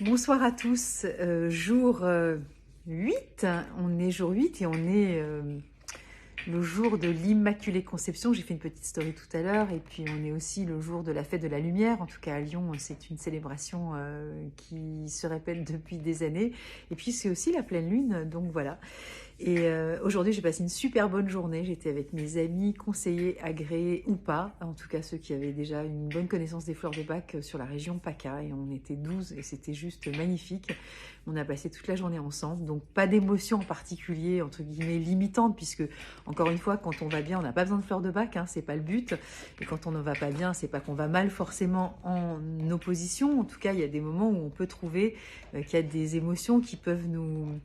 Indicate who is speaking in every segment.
Speaker 1: Bonsoir à tous, jour 8, on est jour 8 et on est le jour de l'Immaculée Conception. J'ai fait une petite story tout à l'heure et puis on est aussi le jour de la fête de la lumière. En tout cas à Lyon, c'est une célébration qui se répète depuis des années et puis c'est aussi la pleine lune, donc voilà. Et aujourd'hui, j'ai passé une super bonne journée. J'étais avec mes amis, conseillers, agréés ou pas, en tout cas ceux qui avaient déjà une bonne connaissance des fleurs de Bach sur la région PACA. Et on était 12 et c'était juste magnifique. On a passé toute la journée ensemble, donc pas d'émotion en particulier, entre guillemets, limitante, puisque, encore une fois, quand on va bien, on n'a pas besoin de fleurs de Bach, hein, c'est pas le but. Et quand on ne va pas bien, c'est pas qu'on va mal forcément en opposition. En tout cas, il y a des moments où on peut trouver qu'il y a des émotions qui peuvent nous...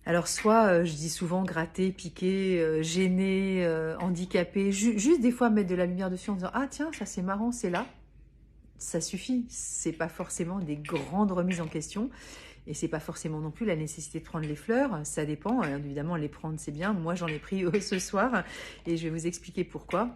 Speaker 1: Alors soit, je dis souvent gratter, piquer, gêner, handicaper, juste des fois mettre de la lumière dessus en disant « Ah tiens, ça c'est marrant, c'est là ». Ça suffit, c'est pas forcément des grandes remises en question et c'est pas forcément non plus la nécessité de prendre les fleurs, ça dépend, évidemment les prendre c'est bien, moi j'en ai pris ce soir et je vais vous expliquer pourquoi.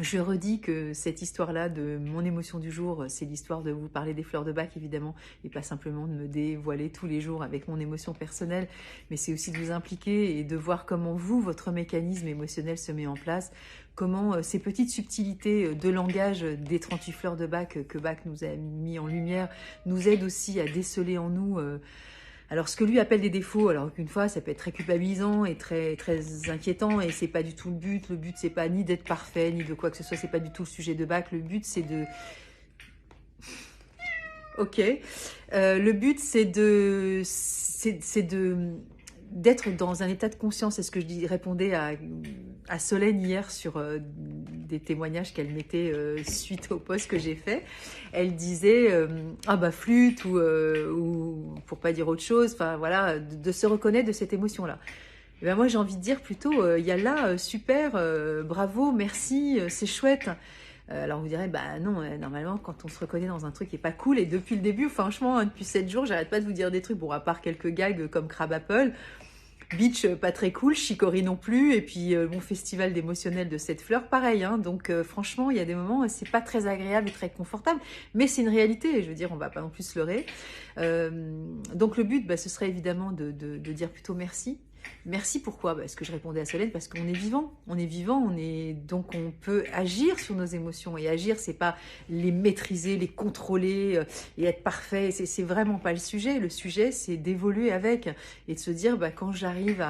Speaker 1: Je redis que cette histoire-là de mon émotion du jour, c'est l'histoire de vous parler des fleurs de Bach, évidemment, et pas simplement de me dévoiler tous les jours avec mon émotion personnelle, mais c'est aussi de vous impliquer et de voir comment vous, votre mécanisme émotionnel se met en place, comment ces petites subtilités de langage des 38 fleurs de Bach que Bach nous a mis en lumière nous aident aussi à déceler en nous alors, ce que lui appelle des défauts, alors qu'une fois, ça peut être très culpabilisant et très, très inquiétant, et c'est pas du tout le but. Le but, c'est pas ni d'être parfait, ni de quoi que ce soit, c'est pas du tout le sujet de Bach. Le but, c'est de... Ok. Le but, c'est de... C'est de d'être dans un état de conscience. C'est ce que je répondais à Solène hier sur des témoignages qu'elle mettait suite au post que j'ai fait. Elle disait ah bah flûte ou pour pas dire autre chose, enfin voilà, de se reconnaître de cette émotion-là. Et ben moi j'ai envie de dire plutôt il y a là super, bravo, merci, c'est chouette. Alors vous direz, bah non, normalement quand on se reconnaît dans un truc qui est pas cool, et depuis le début, franchement, depuis 7 jours, j'arrête pas de vous dire des trucs, bon à part quelques gags comme Crab Apple, Beach, pas très cool, Chicory non plus, et puis mon festival d'émotionnel de cette fleur, pareil, hein, donc franchement, il y a des moments, c'est pas très agréable et très confortable, mais c'est une réalité, je veux dire, on va pas non plus se leurrer. Donc le but, bah, ce serait évidemment de dire plutôt merci. Merci pourquoi? Parce que je répondais à Solène, parce qu'on est vivant, donc on peut agir sur nos émotions, et agir, c'est pas les maîtriser, les contrôler et être parfait, c'est vraiment pas le sujet c'est d'évoluer avec, et de se dire, bah, quand j'arrive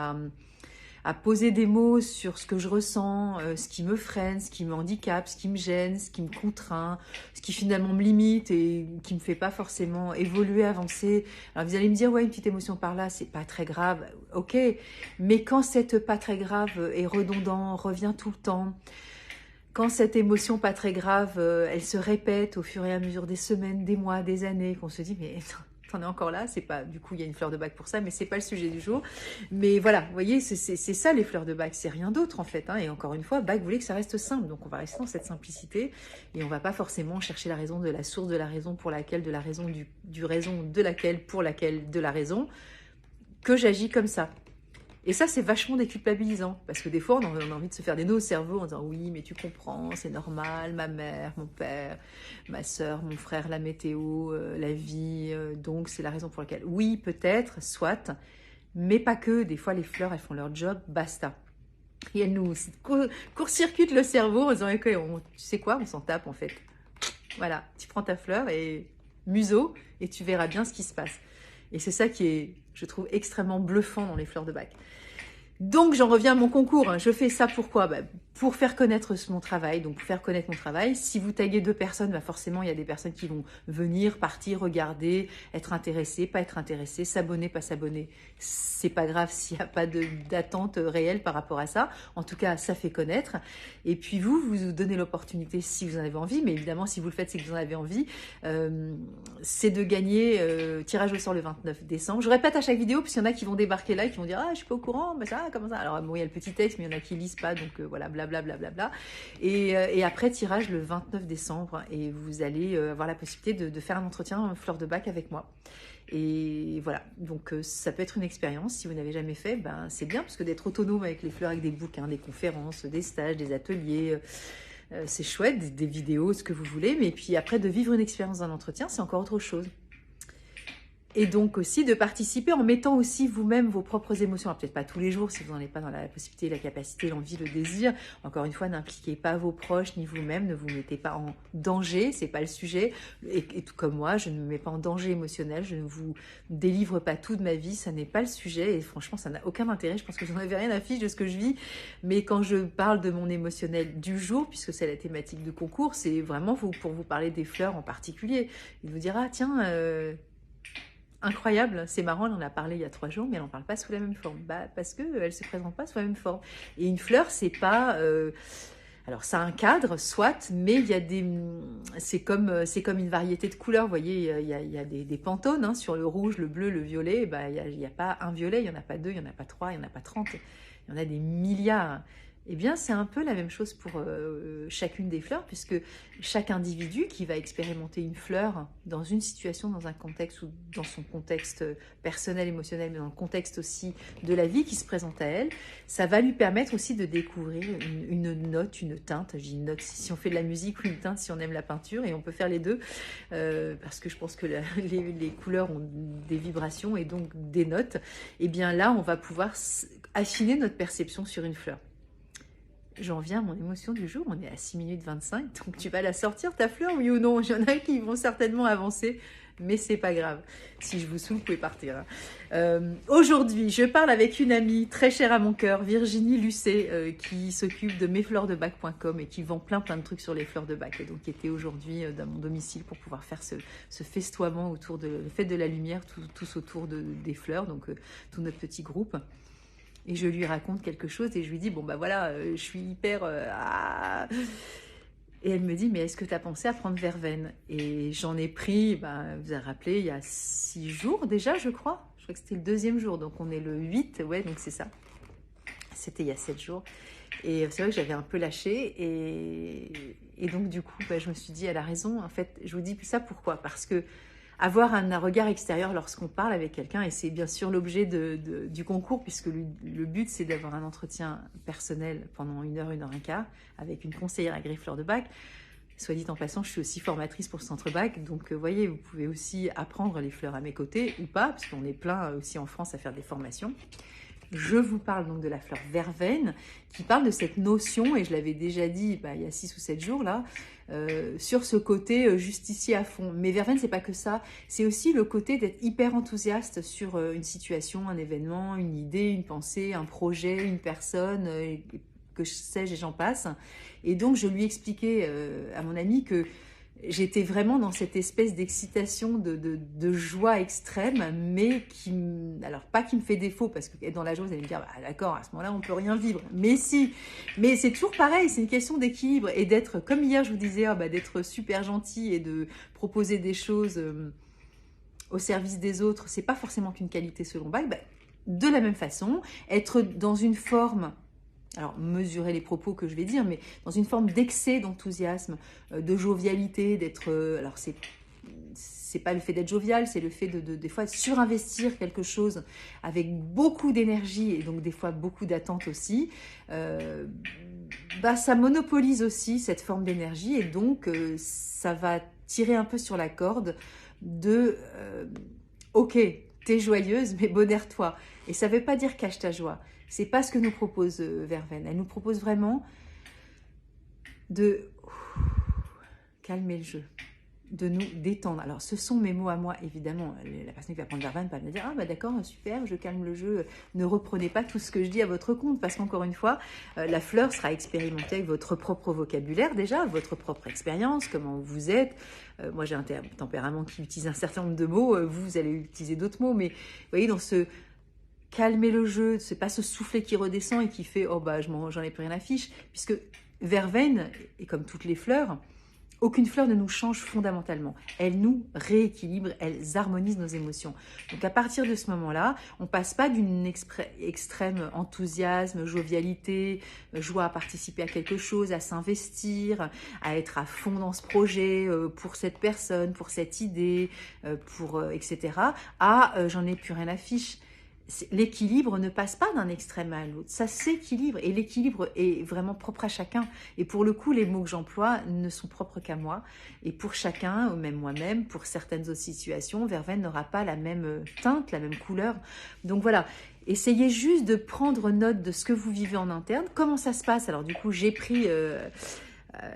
Speaker 1: à poser des mots sur ce que je ressens, ce qui me freine, ce qui me handicape, ce qui me gêne, ce qui me contraint, ce qui finalement me limite et qui me fait pas forcément évoluer, avancer. Alors vous allez me dire, ouais, une petite émotion par là, c'est pas très grave, ok, mais quand cette pas très grave est redondant, revient tout le temps, quand cette émotion pas très grave, elle se répète au fur et à mesure des semaines, des mois, des années, qu'on se dit, mais t'en es encore là, c'est pas, du coup il y a une fleur de Bach pour ça, mais c'est pas le sujet du jour. Mais voilà, vous voyez, c'est ça les fleurs de Bach, c'est rien d'autre en fait, hein. Et encore une fois, Bach voulait que ça reste simple, donc on va rester dans cette simplicité, et on va pas forcément chercher la raison de la source de la raison pour laquelle, de la raison du raison de laquelle, pour laquelle, de la raison, que j'agis comme ça. Et ça, c'est vachement déculpabilisant, parce que des fois, on a envie de se faire des nœuds au cerveau en disant « Oui, mais tu comprends, c'est normal, ma mère, mon père, ma soeur, mon frère, la météo, la vie, donc c'est la raison pour laquelle... » Oui, peut-être, soit, mais pas que. Des fois, les fleurs, elles font leur job, basta. Et elles nous court-circuitent le cerveau en disant « Ok, tu sais quoi, on s'en tape en fait. » Voilà, tu prends ta fleur et museau, et tu verras bien ce qui se passe. Et c'est ça qui est, je trouve, extrêmement bluffant dans les fleurs de Bach. Donc, j'en reviens à mon concours. Je fais ça pourquoi? Pour faire connaître mon travail. Donc, pour faire connaître mon travail, si vous taguez 2 personnes, bah forcément, il y a des personnes qui vont venir, partir, regarder, être intéressées, pas être intéressées, s'abonner, pas s'abonner. C'est pas grave s'il n'y a pas d'attente réelle par rapport à ça. En tout cas, ça fait connaître. Et puis, vous donnez l'opportunité si vous en avez envie. Mais évidemment, si vous le faites, c'est que vous en avez envie. C'est de gagner tirage au sort le 29 décembre. Je répète à chaque vidéo, puisqu'il y en a qui vont débarquer là et qui vont dire « Ah, je suis pas au courant, mais ça, comment ça ?» Alors, bon, il y a le petit texte, mais il y en a qui lisent pas, donc voilà, blablabla. Et après, tirage le 29 décembre, et vous allez avoir la possibilité de faire un entretien fleur de Bach avec moi. Et voilà, donc ça peut être une expérience. Si vous n'avez jamais fait, ben, c'est bien, parce que d'être autonome avec les fleurs, avec des bouquins, des conférences, des stages, des ateliers... c'est chouette, des vidéos, ce que vous voulez, mais puis après de vivre une expérience d'un entretien, c'est encore autre chose. Et donc aussi de participer en mettant aussi vous-même vos propres émotions. Alors peut-être pas tous les jours si vous n'en avez pas dans la possibilité, la capacité, l'envie, le désir. Encore une fois, n'impliquez pas vos proches ni vous-même, ne vous mettez pas en danger, c'est pas le sujet. Et tout comme moi, je ne me mets pas en danger émotionnel, je ne vous délivre pas tout de ma vie, ça n'est pas le sujet. Et franchement, ça n'a aucun intérêt. Je pense que vous n'en avez rien à fiche de ce que je vis. Mais quand je parle de mon émotionnel du jour, puisque c'est la thématique de concours, c'est vraiment pour vous parler des fleurs en particulier. Et vous dire, ah tiens... incroyable, c'est marrant, on en a parlé il y a 3 jours, mais elle n'en parle pas sous la même forme. Parce qu'elle ne se présente pas sous la même forme. Et une fleur, c'est pas... alors, ça a un cadre, soit, mais il y a c'est comme une variété de couleurs. Vous voyez, il y a des pantones, hein, sur le rouge, le bleu, le violet. Il n'y a pas un violet, il n'y en a pas 2, il n'y en a pas 3, il n'y en a pas 30. Il y en a des milliards. Eh bien, c'est un peu la même chose pour chacune des fleurs, puisque chaque individu qui va expérimenter une fleur dans une situation, dans un contexte ou dans son contexte personnel, émotionnel, mais dans le contexte aussi de la vie qui se présente à elle, ça va lui permettre aussi de découvrir une note, une teinte. Je dis une note si on fait de la musique ou une teinte si on aime la peinture, et on peut faire les deux, parce que je pense que les couleurs ont des vibrations et donc des notes. Et bien là, on va pouvoir affiner notre perception sur une fleur. J'en viens à mon émotion du jour, on est à 6 minutes 25, donc tu vas la sortir ta fleur, oui ou non? Il y en a qui vont certainement avancer, mais c'est pas grave. Si je vous saoule, vous pouvez partir. Aujourd'hui, je parle avec une amie très chère à mon cœur, Virginie Lucet, qui s'occupe de mesfleursdebac.com et qui vend plein de trucs sur les fleurs de bac, et donc qui était aujourd'hui dans mon domicile pour pouvoir faire ce festoiement autour de la fête de la lumière, tous autour des fleurs, donc tout notre petit groupe. Et je lui raconte quelque chose et je lui dis, bon bah voilà, je suis hyper... Et elle me dit, mais est-ce que tu as pensé à prendre verveine? Et j'en ai pris, vous avez rappelé, il y a 6 jours déjà, je crois. Je crois que c'était le 2e jour, donc on est le 8, ouais, donc c'est ça. C'était il y a 7 jours. Et c'est vrai que j'avais un peu lâché. Et donc du coup, je me suis dit, elle a raison. En fait, je vous dis ça pourquoi? Parce que avoir un regard extérieur lorsqu'on parle avec quelqu'un, et c'est bien sûr l'objet du concours, puisque le but c'est d'avoir un entretien personnel pendant 1 heure, 1 heure et quart, avec une conseillère agréée fleur de bac. Soit dit en passant, je suis aussi formatrice pour le centre bac, donc vous voyez, vous pouvez aussi apprendre les fleurs à mes côtés, ou pas, parce qu'on est plein aussi en France à faire des formations. Je vous parle donc de la fleur verveine, qui parle de cette notion, et je l'avais déjà dit il y a 6 ou 7 jours là, sur ce côté justicier à fond. Mais verveine, c'est pas que ça, c'est aussi le côté d'être hyper enthousiaste sur une situation, un événement, une idée, une pensée, un projet, une personne, que sais-je et j'en passe. Et donc je lui expliquais à mon amie que j'étais vraiment dans cette espèce d'excitation, de joie extrême, mais alors pas qui me fait défaut, parce que dans la joie, vous allez me dire, d'accord, à ce moment-là, on peut rien vivre. Mais si, mais c'est toujours pareil, c'est une question d'équilibre, et d'être, comme hier, je vous disais, d'être super gentil et de proposer des choses au service des autres, c'est pas forcément qu'une qualité selon Bach. De la même façon, être dans une forme... Alors, mesurer les propos que je vais dire, mais dans une forme d'excès d'enthousiasme, de jovialité, d'être... alors, c'est pas le fait d'être jovial, c'est le fait des fois surinvestir quelque chose avec beaucoup d'énergie et donc des fois beaucoup d'attente aussi. Ça monopolise aussi cette forme d'énergie et donc ça va tirer un peu sur la corde de ok, t'es joyeuse, mais modère-toi. Et ça veut pas dire cache ta joie. C'est pas ce que nous propose Verveine. Elle nous propose vraiment de calmer le jeu, de nous détendre. Alors, ce sont mes mots à moi, évidemment. La personne qui va prendre Verveine va me dire « Ah, d'accord, super, je calme le jeu. Ne reprenez pas tout ce que je dis à votre compte. » Parce qu'encore une fois, la fleur sera expérimentée avec votre propre vocabulaire déjà, votre propre expérience, comment vous êtes. Moi, j'ai un tempérament qui utilise un certain nombre de mots. Vous allez utiliser d'autres mots. Mais vous voyez, dans ce... calmer le jeu, c'est pas ce soufflet qui redescend et qui fait « Oh j'en ai plus rien à fiche », puisque verveine, et comme toutes les fleurs, aucune fleur ne nous change fondamentalement. Elle nous rééquilibre, elles harmonisent nos émotions. Donc à partir de ce moment-là, on passe pas d'une extrême enthousiasme, jovialité, joie à participer à quelque chose, à s'investir, à être à fond dans ce projet pour cette personne, pour cette idée, etc. à j'en ai plus rien à fiche. l'équilibre ne passe pas d'un extrême à l'autre, ça s'équilibre et l'équilibre est vraiment propre à chacun. Et pour le coup, les mots que j'emploie ne sont propres qu'à moi. Et pour chacun, ou même moi-même, pour certaines autres situations, verveine n'aura pas la même teinte, la même couleur. Donc voilà, essayez juste de prendre note de ce que vous vivez en interne, comment ça se passe. Alors du coup, j'ai pris...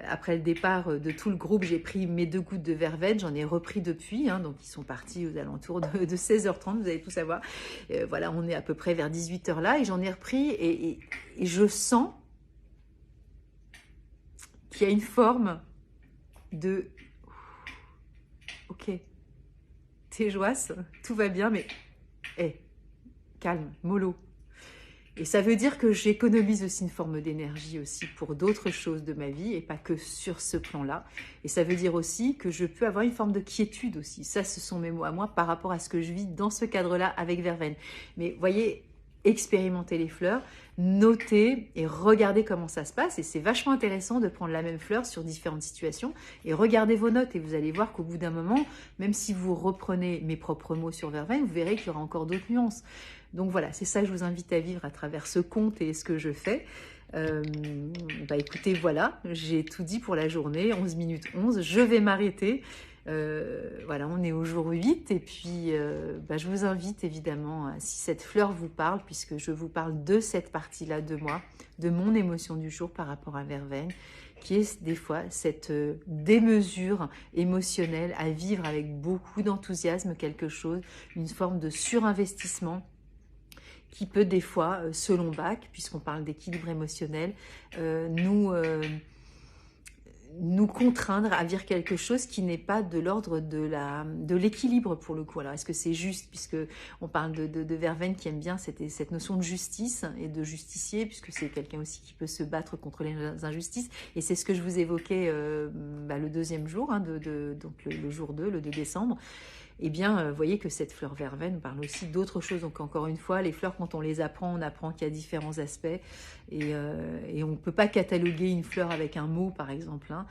Speaker 1: après le départ de tout le groupe, j'ai pris mes 2 gouttes de verveine, j'en ai repris depuis, hein, donc ils sont partis aux alentours de 16h30, vous allez tout savoir. Voilà, on est à peu près vers 18h là, et j'en ai repris, et je sens qu'il y a une forme de... Ok, t'es joisse, tout va bien, mais calme, mollo. Et ça veut dire que j'économise aussi une forme d'énergie aussi pour d'autres choses de ma vie et pas que sur ce plan-là. Et ça veut dire aussi que je peux avoir une forme de quiétude aussi. Ça, ce sont mes mots à moi par rapport à ce que je vis dans ce cadre-là avec verveine. Mais voyez, expérimentez les fleurs, notez et regardez comment ça se passe. Et c'est vachement intéressant de prendre la même fleur sur différentes situations et regardez vos notes. Et vous allez voir qu'au bout d'un moment, même si vous reprenez mes propres mots sur verveine, vous verrez qu'il y aura encore d'autres nuances. Donc voilà, c'est ça que je vous invite à vivre à travers ce conte et ce que je fais. Écoutez, voilà, j'ai tout dit pour la journée, 11 minutes 11, je vais m'arrêter. Voilà, on est au jour 8 et puis je vous invite évidemment, si cette fleur vous parle, puisque je vous parle de cette partie-là de moi, de mon émotion du jour par rapport à verveine, qui est des fois cette démesure émotionnelle à vivre avec beaucoup d'enthousiasme quelque chose, une forme de surinvestissement qui peut des fois, selon Bach, puisqu'on parle d'équilibre émotionnel, nous contraindre à vivre quelque chose qui n'est pas de l'ordre de l'équilibre pour le coup. Alors est-ce que c'est juste, puisque on parle de Verveine qui aime bien cette notion de justice et de justicier, puisque c'est quelqu'un aussi qui peut se battre contre les injustices, et c'est ce que je vous évoquais le 2e jour, hein, donc le jour 2, le 2 décembre. Eh bien, vous voyez que cette fleur verveine parle aussi d'autres choses. Donc, encore une fois, les fleurs, quand on les apprend, on apprend qu'il y a différents aspects. Et on ne peut pas cataloguer une fleur avec un mot, par exemple, hein,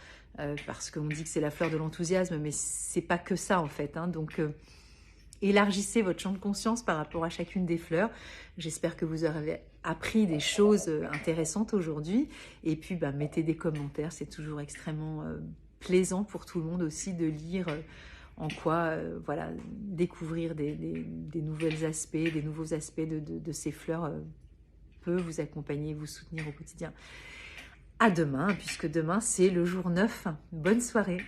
Speaker 1: parce qu'on dit que c'est la fleur de l'enthousiasme, mais c'est pas que ça, en fait. Hein. Donc, élargissez votre champ de conscience par rapport à chacune des fleurs. J'espère que vous aurez appris des choses intéressantes aujourd'hui. Et puis, mettez des commentaires. C'est toujours extrêmement plaisant pour tout le monde aussi de lire... en quoi découvrir des nouveaux aspects de ces fleurs peut vous accompagner et vous soutenir au quotidien. À demain, puisque demain c'est le jour 9. Bonne soirée.